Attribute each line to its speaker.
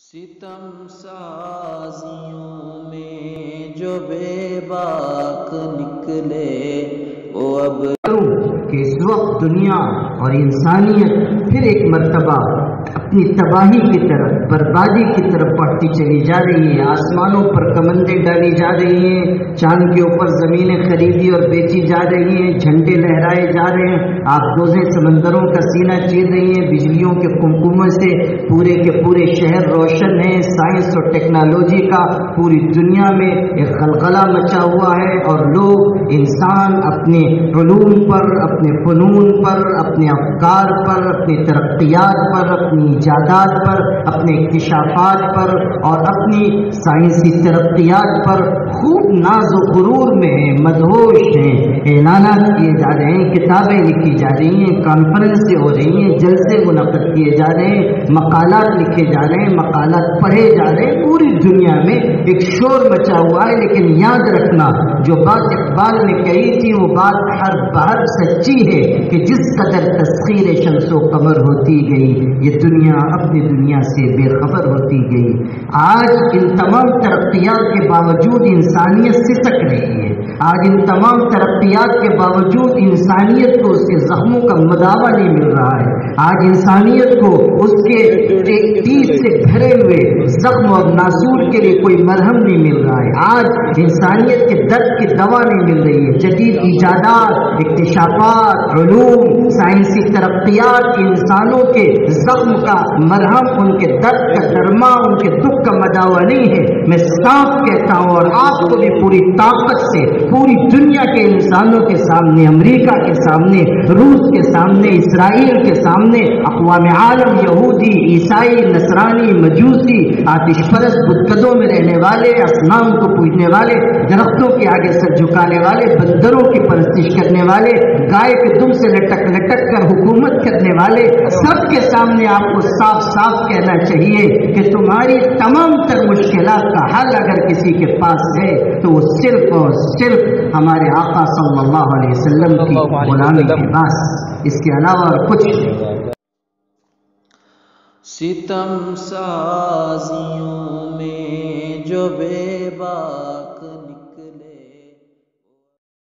Speaker 1: ستم سازیوں میں جو بے باک نکلے وہ اب
Speaker 2: کہ اس وقت دنیا اور انسانیت پھر ایک مرتبہ اپنی تباہی کی طرف، بربادی کی طرف بڑھتی چلی جا رہی ہے۔ آسمانوں پر کمندیں ڈالی جا رہی ہیں، چاند کے اوپر زمینیں خریدی اور بیچی جا رہی ہیں، جھنڈے لہرائے جا رہے ہیں، آبدوزیں سمندروں کا سینہ چیر رہی ہیں، بجلیوں کے کمکموں سے پورے کے پورے شہر روشن ہیں۔ سائنس اور ٹیکنالوجی کا پوری دنیا میں ایک غلغلہ مچا ہوا ہے، اور لوگ انسان اپنے علوم پر، اپنے فنون پر، اپنے افکار پر، اپنی ترقیات پر، اپنی ایجادات پر، اپنے اکتشافات پر اور اپنی سائنسی ترقیات پر خوب ناز و غرور میں ہیں، مدہوش ہیں۔ اعلانات کیے جا رہے ہیں، کتابیں لکھی جا رہی ہیں، کانفرنسیں ہو رہی ہیں، جلسے منعقد کیے جا رہے ہیں، مقالات لکھے جا رہے ہیں، مقالات پڑھے جا رہے ہیں۔ پوری دنیا میں ایک شور مچا ہوا ہے، لیکن یاد رکھنا جو بات اقبال نے کہی تھی وہ بات ہر بار سچی ہے کہ جس قدر تسخیر شمس و قمر ہوتی گئی، یہ دنیا اپنی دنیا سے بے خبر ہوتی گئی۔ آج ان تمام ترقیات کے باوجود انسانیت سسک رہی ہے۔ آج ان تمام ترقیات کے باوجود انسانیت کو اس کے زخموں کا مداوا نہیں مل رہا ہے۔ آج انسانیت کو اس کے تیز سے بھرے ہوئے زخم اور ناسور کے لیے کوئی مرہم نہیں مل رہا ہے۔ آج انسانیت کے درد کی دوا نہیں مل رہی ہے۔ جدید ایجادات، اکتشافات، علوم، سائنسی ترقیات انسانوں کے زخم کا مرہم، ان کے درد کا درما، ان کے دکھ کا مداوا نہیں ہے۔ میں صاف کہتا ہوں، اور آپ کو بھی پوری طاقت سے پوری دنیا کے انسانوں کے سامنے، امریکہ کے سامنے، روس کے سامنے، اسرائیل کے سامنے، اقوام عالم، یہودی، عیسائی، نصرانی، مجوسی، آتش پرست، بتکدوں میں رہنے والے، اصنام کو پوجنے والے، درختوں کے آگے سر جھکانے والے، بندروں کی پرستش کرنے والے، گائے کے دم سے لٹک لٹک کر حکومت کرنے والے، سب کے سامنے آپ کو صاف صاف کہنا چاہیے کہ تمہاری تمام تر مشکلات کا حل اگر کسی کے پاس ہے تو وہ صرف اور صرف ہمارے آقا صلی اللہ علیہ وسلم کی غلامی کے پاس، اس کے علاوہ اور کچھ نہیں۔
Speaker 1: ستم سازیوں میں جو بے باک